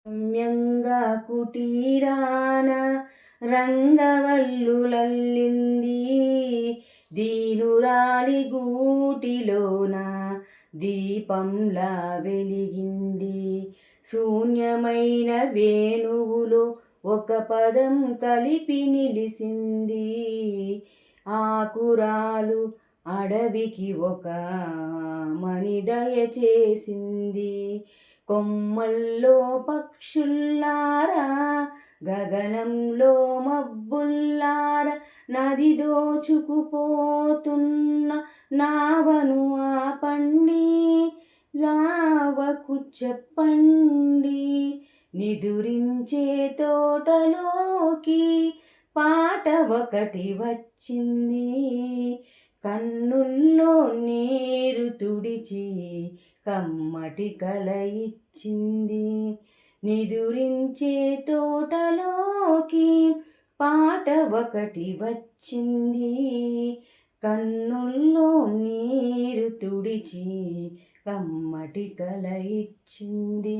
రమ్యంగా కుటీరాన రంగవల్లులల్లింది, దీనురాలి గూటిలోన దీపంలా వెలిగింది. శూన్యమైన వేణువులో ఒక పదం కలిపి నిలిసింది. ఆకురాలు అడవికి ఒక మణిదయ చేసింది. కొమ్మల్లో పక్షుల్లారా, గగనంలో మబ్బుల్లారా, నది దోచుకుపోతున్న నావను ఆపండి, రావకు చెప్పండి. నిదురించే తోటలోకి పాట ఒకటి వచ్చింది. కన్నుల్లో నీరు తుడిచి కమ్మటి కల ఇచ్చింది. నిదురించే తోటలోకి పాట ఒకటి వచ్చింది. కన్నుల్లో నీరు తుడిచి కమ్మటి కల ఇచ్చింది.